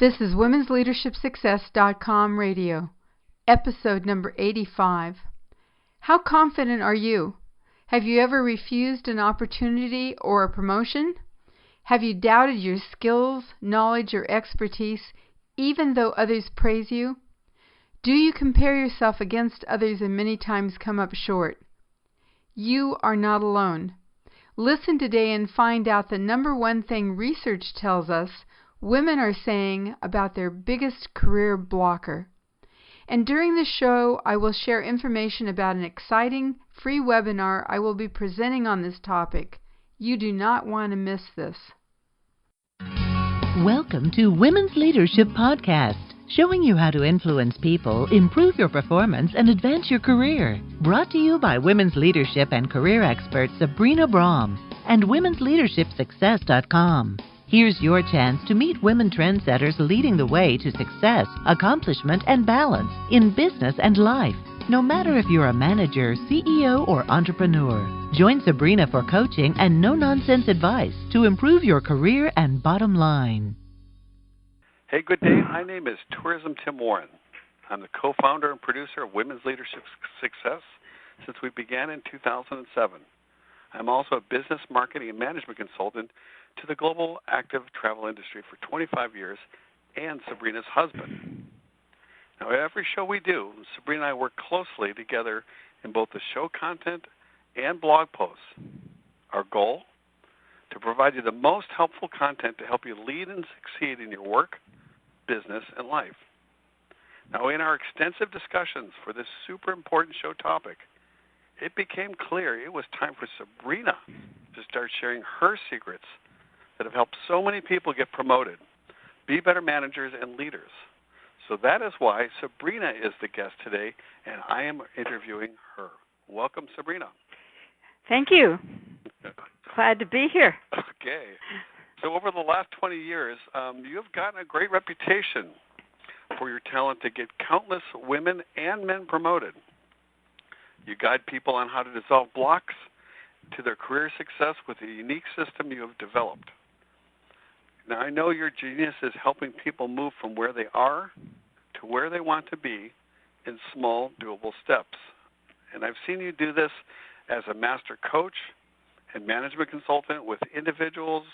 This is Women'sLeadershipSuccess.com radio, episode number 85. How confident are you? Have you ever refused an opportunity or a promotion? Have you doubted your skills, knowledge, or expertise, even though others praise you? Do you compare yourself against others and many times come up short? You are not alone. Listen today and find out the number one thing research tells us women are saying about their biggest career blocker. And during the show, I will share information about an exciting free webinar I will be presenting on this topic. You do not want to miss this. Welcome to Women's Leadership Podcast, showing you how to influence people, improve your performance, and advance your career. Brought to you by women's leadership and career expert Sabrina Braham and Women'sLeadershipSuccess.com. Here's your chance to meet women trendsetters leading the way to success, accomplishment, and balance in business and life. No matter if you're a manager, CEO, or entrepreneur, join Sabrina for coaching and no-nonsense advice to improve your career and bottom line. Hey, good day. My name is Tourism Tim Warren. I'm the co-founder and producer of Women's Leadership Success since we began in 2007. I'm also a business marketing and management consultant to the global active travel industry for 25 years and Sabrina's husband. Now, every show we do, Sabrina and I work closely together in both the show content and blog posts. Our goal? To provide you the most helpful content to help you lead and succeed in your work, business, and life. Now, in our extensive discussions for this super important show topic, it became clear it was time for Sabrina to start sharing her secrets that have helped so many people get promoted, be better managers and leaders. So that is why Sabrina is the guest today, and I am interviewing her. Welcome, Sabrina. Thank you. Glad to be here. Okay. So over the last 20 years, you have gotten a great reputation for your talent to get countless women and men promoted. You guide people on how to dissolve blocks to their career success with a unique system you have developed. Now, I know your genius is helping people move from where they are to where they want to be in small, doable steps. And I've seen you do this as a master coach and management consultant with individuals,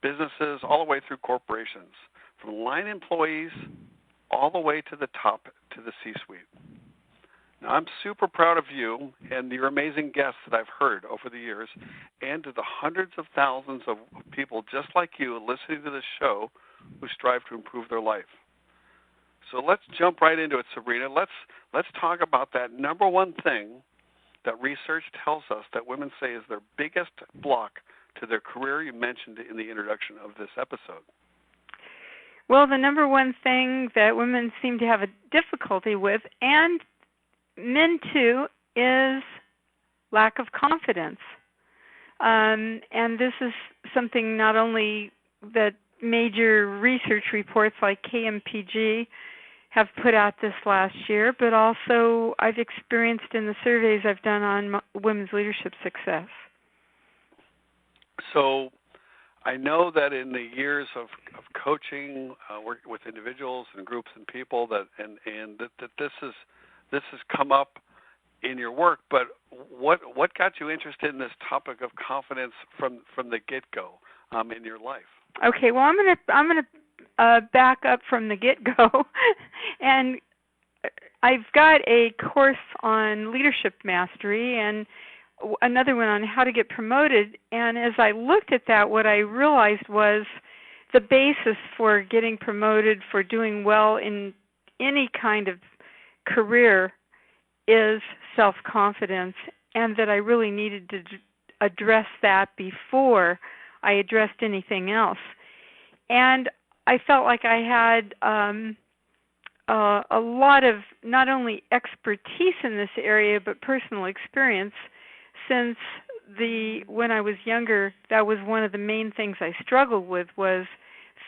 businesses, all the way through corporations, from line employees all the way to the top, to the C-suite. Now, I'm super proud of you and your amazing guests that I've heard over the years, and to the hundreds of thousands of people just like you listening to this show who strive to improve their life. So let's jump right into it, Sabrina. Let's talk about that number one thing that research tells us that women say is their biggest block to their career. You mentioned it in the introduction of this episode. Well, the number one thing that women seem to have a difficulty with, and men too, is lack of confidence. And this is something not only that major research reports like KPMG have put out this last year, but also I've experienced in the surveys I've done on women's leadership success. So I know that in the years of coaching, working with individuals and groups and people, that this has come up in your work, but what got you interested in this topic of confidence from the get-go in your life? Okay, well, I'm gonna back up from the get-go, and I've got a course on leadership mastery and another one on how to get promoted. And as I looked at that, what I realized was the basis for getting promoted, for doing well in any kind of career, is self-confidence, and that I really needed to address that before I addressed anything else. And I felt like I had a lot of not only expertise in this area, but personal experience, since when I was younger, that was one of the main things I struggled with, was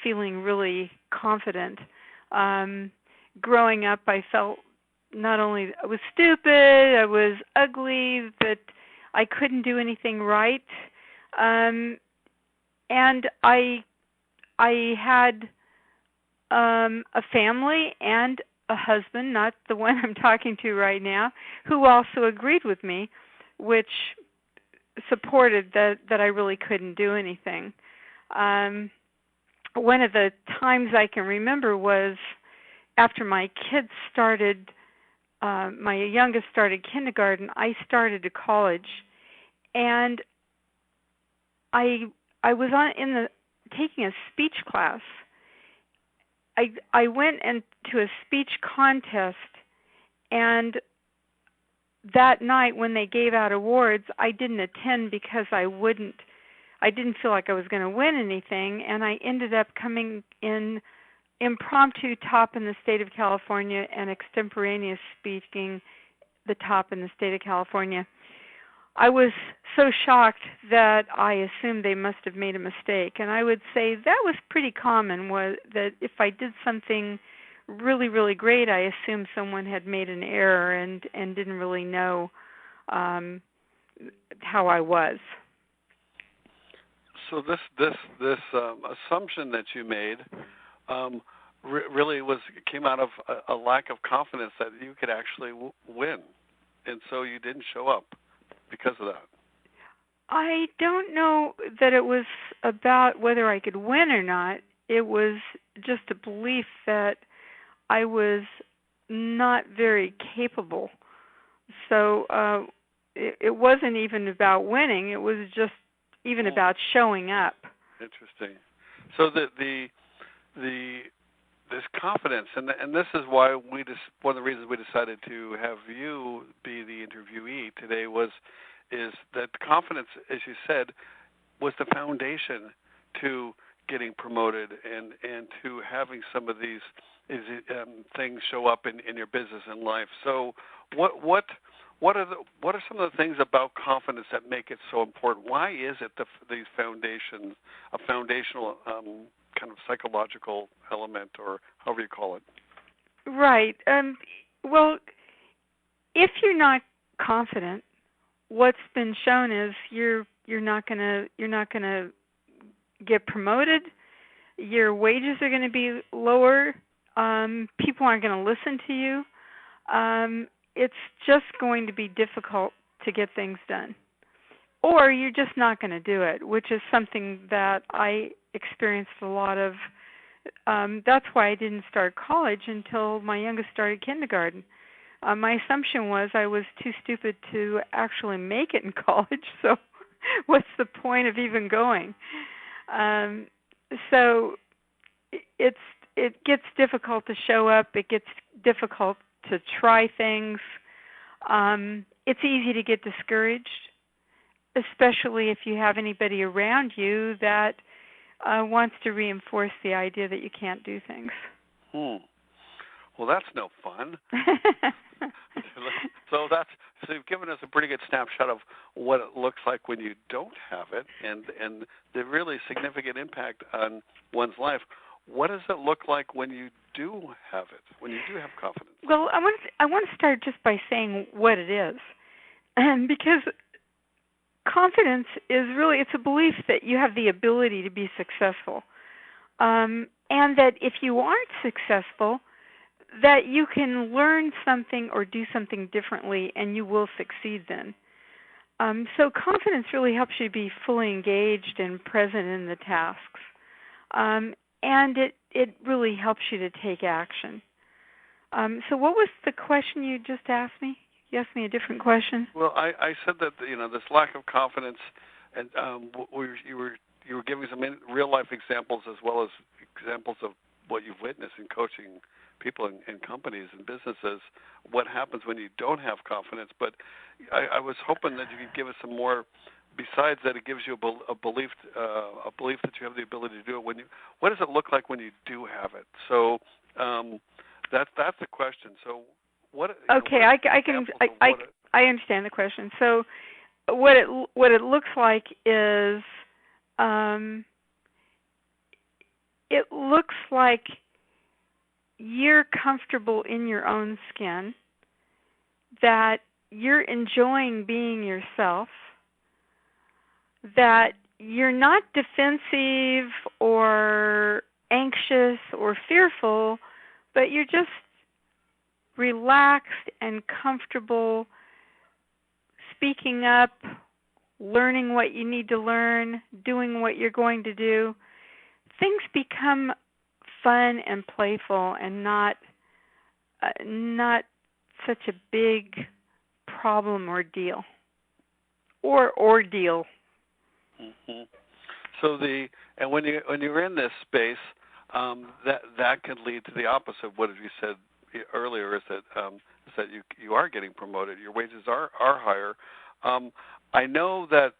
feeling really confident. Growing up, I felt not only I was stupid, I was ugly, that I couldn't do anything right. And I had a family and a husband, not the one I'm talking to right now, who also agreed with me, which supported that I really couldn't do anything. One of the times I can remember was after my kids started, my youngest started kindergarten, I started to college, and I was taking a speech class. I went into a speech contest, and that night when they gave out awards, I didn't attend because I didn't feel like I was going to win anything, and I ended up coming in impromptu top in the state of California and extemporaneous speaking the top in the state of California. I was so shocked that I assumed they must have made a mistake, and I would say that was pretty common, was that if I did something really, really great, I assumed someone had made an error and didn't really know how I was. So this assumption that you made really came out of a lack of confidence that you could actually win, and so you didn't show up because of that. I don't know that it was about whether I could win or not. It was just a belief that I was not very capable. So it wasn't even about winning. It was just even about showing up. Interesting. So this confidence, and this is why one of the reasons we decided to have you be the interviewee today is that confidence, as you said, was the foundation to getting promoted and to having some of these things show up in your business and life. So what are some of the things about confidence that make it so important? Why is it these foundations, a foundational kind of psychological element, or however you call it? Right. Well, if you're not confident, what's been shown is you're not gonna get promoted. Your wages are going to be lower. People aren't going to listen to you. It's just going to be difficult to get things done. Or you're just not going to do it, which is something that I experienced a lot of. That's why I didn't start college until my youngest started kindergarten. My assumption was I was too stupid to actually make it in college, so what's the point of even going? So it gets difficult to show up. It gets difficult to try things. It's easy to get discouraged, especially if you have anybody around you that wants to reinforce the idea that you can't do things. Well, that's no fun. So you've given us a pretty good snapshot of what it looks like when you don't have it, and the really significant impact on one's life. What does it look like when you do have it, when you do have confidence? Well, I want to start just by saying what it is, because confidence is really, it's a belief that you have the ability to be successful, and that if you aren't successful, that you can learn something or do something differently and you will succeed then. So confidence really helps you be fully engaged and present in the tasks. And it really helps you to take action. So what was the question you just asked me? You asked me a different question. Well, I said that this lack of confidence, and you were giving some real life examples as well as examples of what you've witnessed in coaching people in companies and businesses, what happens when you don't have confidence. But I was hoping that you could give us some more. Besides that, it gives you a belief that you have the ability to do it. What does it look like when you do have it? So that's the question. So what? Okay, I understand the question. So what it looks like is it looks like you're comfortable in your own skin, that you're enjoying being yourself, that you're not defensive or anxious or fearful, but you're just relaxed and comfortable speaking up, learning what you need to learn, doing what you're going to do, things become fun and playful and not such a big problem or deal or ordeal. Mm-hmm. So when you're in this space, that can lead to the opposite. What you said earlier is that you are getting promoted. Your wages are higher. I know that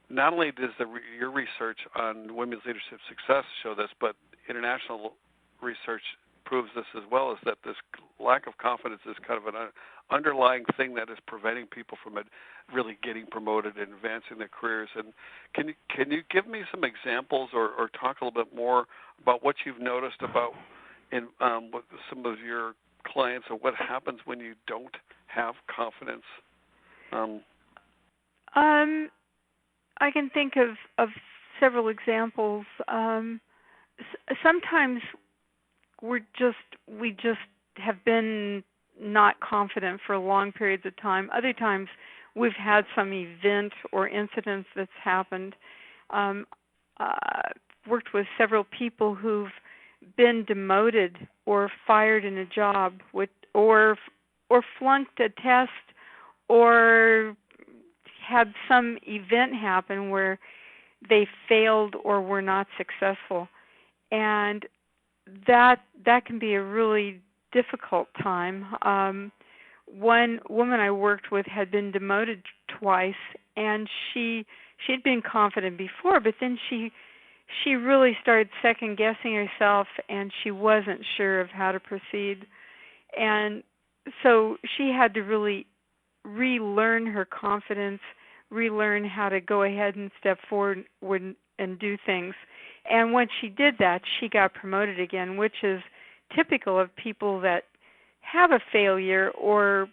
not only does your research on women's leadership success show this, but international research proves this as well, is that this lack of confidence is kind of an underlying thing that is preventing people from really getting promoted and advancing their careers. And can you give me some examples or talk a little bit more about what you've noticed about in with some of your clients, or what happens when you don't have confidence? I can think of several examples. Sometimes we just have been not confident for long periods of time. Other times we've had some event or incident that's happened. Worked with several people who've been demoted or fired in a job or flunked a test or had some event happen where they failed or were not successful. And that can be a really difficult time. One woman I worked with had been demoted twice, and she'd been confident before, but then she really started second guessing herself, and she wasn't sure of how to proceed. And so she had to really relearn her confidence, relearn how to go ahead and step forward and do things. And when she did that, she got promoted again, which is typical of people that have a failure or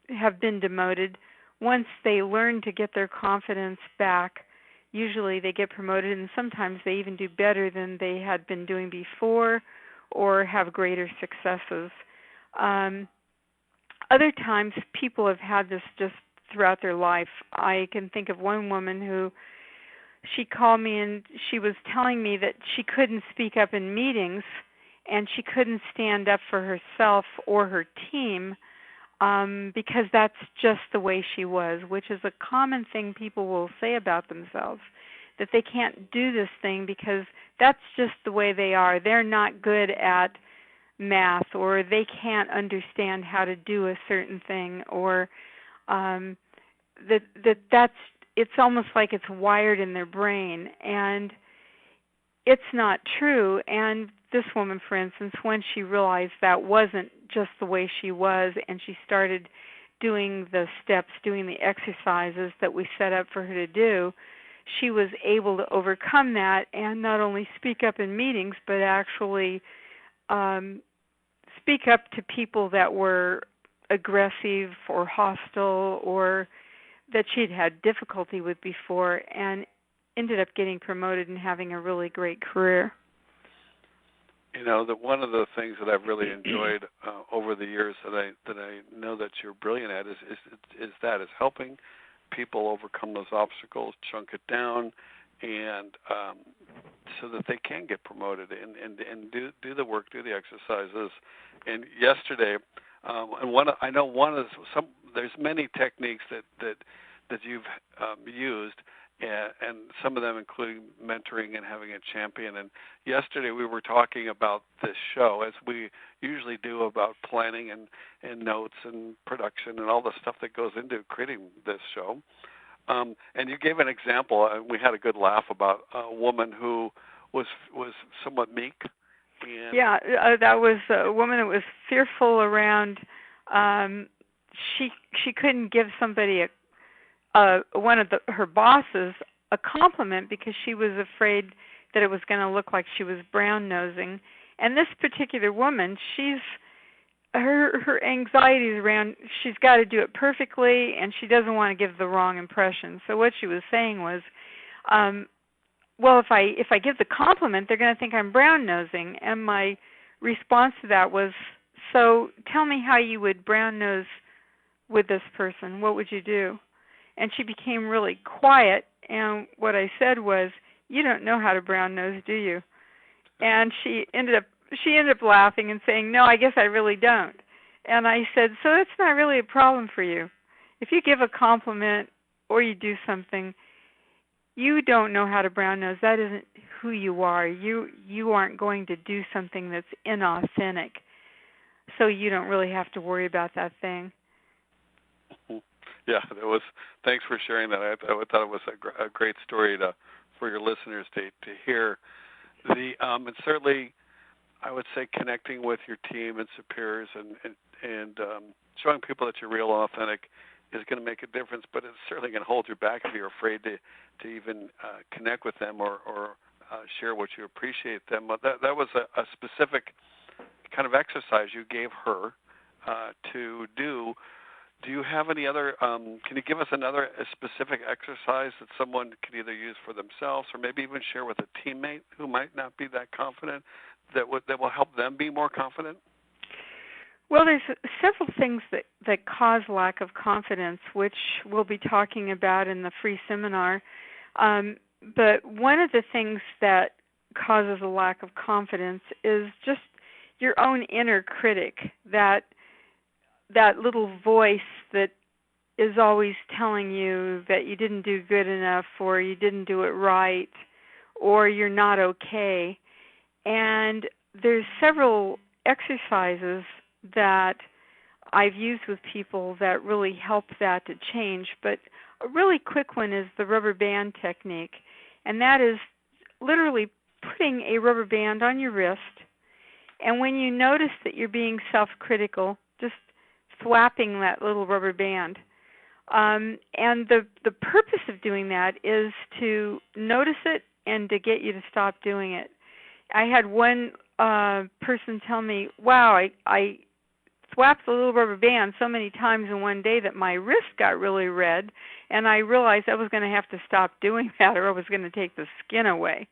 have been demoted. Once they learn to get their confidence back, usually they get promoted, and sometimes they even do better than they had been doing before or have greater successes. Other times people have had this just throughout their life. I can think of one woman who, she called me and she was telling me that she couldn't speak up in meetings and she couldn't stand up for herself or her team because that's just the way she was, which is a common thing people will say about themselves, that they can't do this thing because that's just the way they are. They're not good at math, or they can't understand how to do a certain thing, or that's it's almost like it's wired in their brain, and it's not true. And this woman, for instance, when she realized that wasn't just the way she was, and she started doing the steps, doing the exercises that we set up for her to do, she was able to overcome that and not only speak up in meetings, but actually speak up to people that were aggressive or hostile or that she'd had difficulty with before, and ended up getting promoted and having a really great career. You know, one of the things that I've really enjoyed over the years that I know that you're brilliant at is helping people overcome those obstacles, chunk it down, and so that they can get promoted and do the work, do the exercises. And yesterday, there's many techniques that you've used, and some of them including mentoring and having a champion. And yesterday we were talking about this show, as we usually do, about planning and notes and production and all the stuff that goes into creating this show. And you gave an example, and we had a good laugh about a woman who was somewhat meek. Yeah, that was a woman that was fearful around. She couldn't give somebody one of her bosses a compliment because she was afraid that it was going to look like she was brown nosing. And this particular woman, her anxiety is around, she's got to do it perfectly, and she doesn't want to give the wrong impression. So what she was saying was, well, if I give the compliment, they're going to think I'm brown nosing. And my response to that was, so tell me how you would brown nose with this person. What would you do? And she became really quiet. And what I said was, you don't know how to brown nose, do you? And she ended up laughing and saying, no, I guess I really don't. And I said, so that's not really a problem for you. If you give a compliment or you do something, you don't know how to brown nose. That isn't who you are. You aren't going to do something that's inauthentic. So you don't really have to worry about that thing. Yeah, it was. Thanks for sharing that. I thought it was a great story for your listeners to hear. And certainly, I would say connecting with your team and superiors and showing people that you're real, authentic, is going to make a difference. But it's certainly going to hold you back if you're afraid to even connect with them or share what you appreciate them. But that was a specific kind of exercise you gave her to do. Do you have any other, can you give us another specific exercise that someone can either use for themselves or maybe even share with a teammate who might not be that confident that will help them be more confident? Well, there's several things that cause lack of confidence, which we'll be talking about in the free seminar. But one of the things that causes a lack of confidence is just your own inner critic, that little voice that is always telling you that you didn't do good enough or you didn't do it right or you're not okay. And there's several exercises that I've used with people that really help that to change. But a really quick one is the rubber band technique. And that is literally putting a rubber band on your wrist. And when you notice that you're being self-critical, just thwapping that little rubber band. And the purpose of doing that is to notice it and to get you to stop doing it. I had one person tell me, wow, I thwapped the little rubber band so many times in one day that my wrist got really red, and I realized I was going to have to stop doing that or I was going to take the skin away.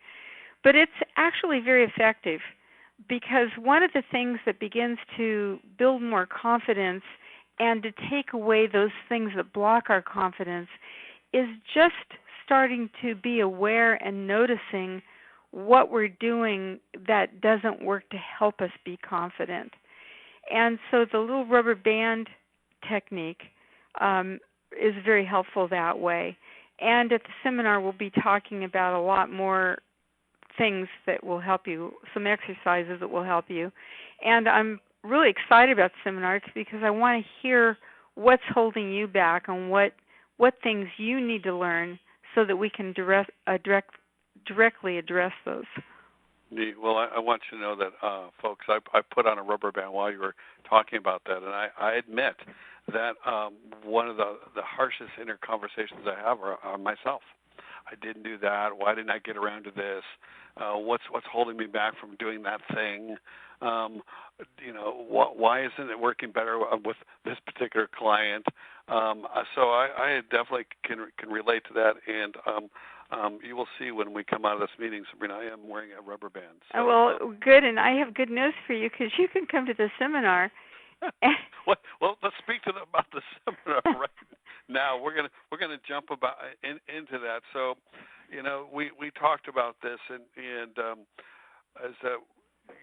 But it's actually very effective, because one of the things that begins to build more confidence and to take away those things that block our confidence is just starting to be aware and noticing what we're doing that doesn't work to help us be confident. And so the little rubber band technique is very helpful that way. And at the seminar, we'll be talking about a lot more things that will help you, some exercises that will help you. And I'm really excited about the seminar because I want to hear what's holding you back and what things you need to learn so that we can directly address those. Well, I want you to know that, folks, I put on a rubber band while you were talking about that, and I admit that one of the harshest inner conversations I have are myself. I didn't do that. Why didn't I get around to this? What's holding me back from doing that thing? Why isn't it working better with this particular client? So I definitely can relate to that, and you will see when we come out of this meeting, Sabrina, I am wearing a rubber band. So, well, good, and I have good news for you because you can come to the seminar. Well, let's speak to them about the seminar right now. We're gonna jump into that. So, we talked about this, and as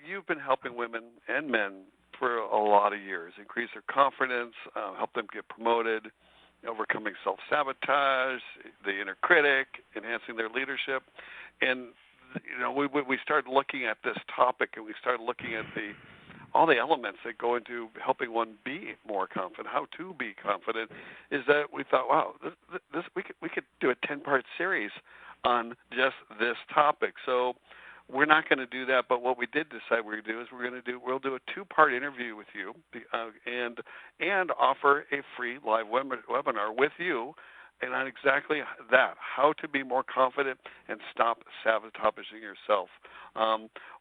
you've been helping women and men for a lot of years, increase their confidence, help them get promoted, overcoming self-sabotage, the inner critic, enhancing their leadership. And, we started looking at this topic, and we started looking at all the elements that go into helping one be more confident, how to be confident, is that we thought, wow, this we could do a 10-part series on just this topic. So we're not going to do that, but what we did decide we're going to do is we'll do a 2-part interview with you, and offer a free live webinar with you, and on exactly that, how to be more confident and stop sabotaging yourself.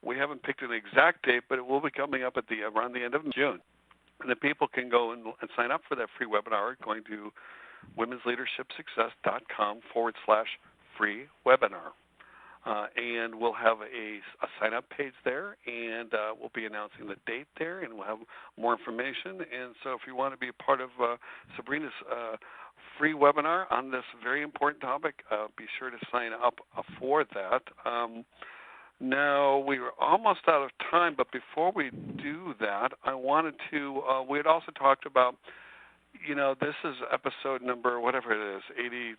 We haven't picked an exact date, but it will be coming up around the end of June. And the people can go and sign up for that free webinar going to womensleadershipsuccess.com/free webinar. And we'll have a sign-up page there, and we'll be announcing the date there, and we'll have more information. And so if you want to be a part of Sabrina's free webinar on this very important topic, be sure to sign up for that. Now, we were almost out of time, but before we do that, I wanted to, we had also talked about, this is episode number, whatever it is, 87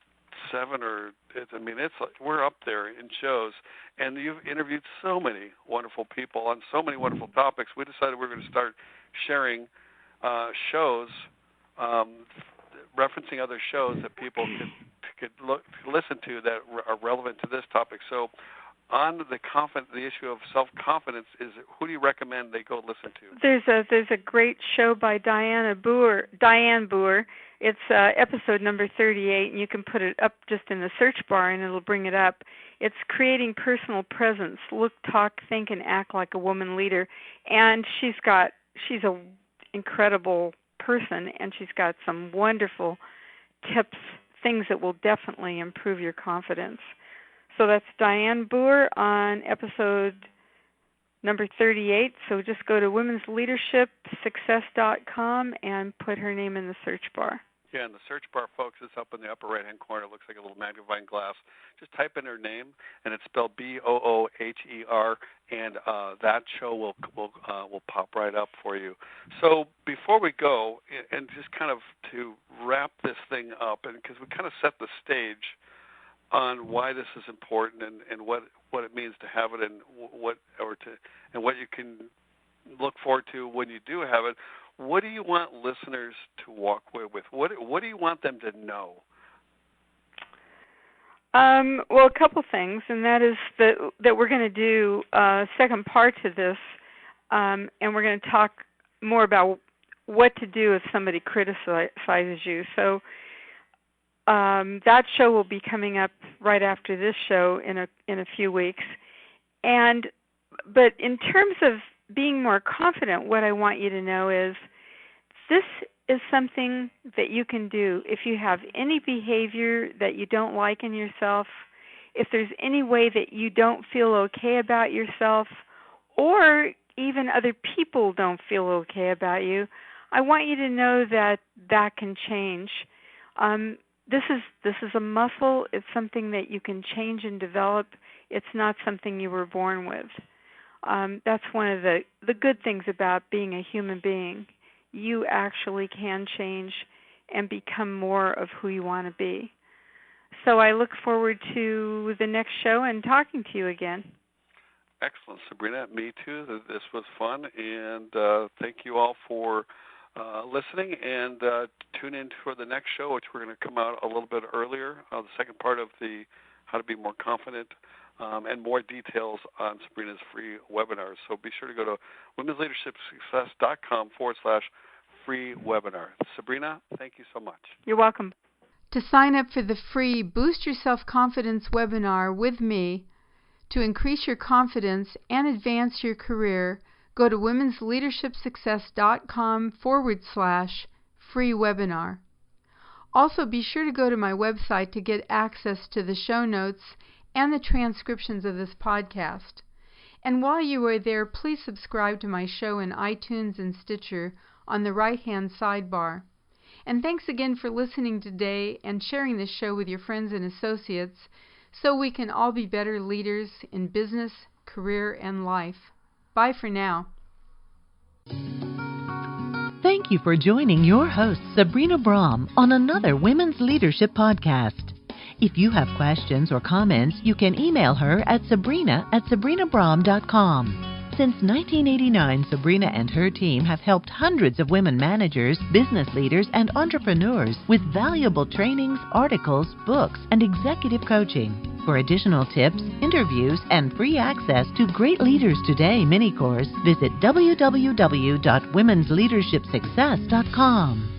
we're up there in shows, and you've interviewed so many wonderful people on so many wonderful topics. We decided we were going to start sharing shows, referencing other shows that people could listen to that are relevant to this topic. So on the issue of self-confidence, who do you recommend they go listen to? There's a great show by Diane Boer. It's episode number 38, and you can put it up just in the search bar, and it'll bring it up. It's Creating Personal Presence: Look, Talk, Think, and Act Like a Woman Leader. And she's a incredible person, and she's got some wonderful tips, things that will definitely improve your confidence. So that's Diane Boer on episode number 38. So just go to womensleadershipsuccess.com and put her name in the search bar. Yeah, and the search bar, folks, is up in the upper right-hand corner. It looks like a little magnifying glass. Just type in her name, and it's spelled Booher, and that show will pop right up for you. So before we go, and just kind of to wrap this thing up, and because we kind of set the stage on why this is important and what it means to have it, and what you can look forward to when you do have it. What do you want listeners to walk away with? What do you want them to know? Well, a couple things, and that is that we're going to do a second part to this, and we're going to talk more about what to do if somebody criticizes you. So that show will be coming up right after this show in a few weeks. But in terms of being more confident, what I want you to know is this is something that you can do if you have any behavior that you don't like in yourself, if there's any way that you don't feel okay about yourself, or even other people don't feel okay about you. I want you to know that can change. This is a muscle. It's something that you can change and develop. It's not something you were born with. That's one of the good things about being a human being. You actually can change and become more of who you want to be. So I look forward to the next show and talking to you again. Excellent, Sabrina. Me too. This was fun, and thank you all for listening. And tune in for the next show, which we're going to come out a little bit earlier, the second part of the How to Be More Confident, and more details on Sabrina's free webinars. So be sure to go to womensleadershipsuccess.com/free webinar. Sabrina, thank you so much. You're welcome. To sign up for the free Boost Your Self-Confidence webinar with me to increase your confidence and advance your career, go to womensleadershipsuccess.com/free webinar. Also, be sure to go to my website to get access to the show notes and the transcriptions of this podcast. And while you are there, please subscribe to my show in iTunes and Stitcher on the right-hand sidebar. And thanks again for listening today and sharing this show with your friends and associates so we can all be better leaders in business, career, and life. Bye for now. Thank you for joining your host, Sabrina Braham, on another Women's Leadership Podcast. If you have questions or comments, you can email her at sabrina@sabrinabraham.com. Since 1989, Sabrina and her team have helped hundreds of women managers, business leaders, and entrepreneurs with valuable trainings, articles, books, and executive coaching. For additional tips, interviews, and free access to Great Leaders Today mini-course, visit www.womensleadershipsuccess.com.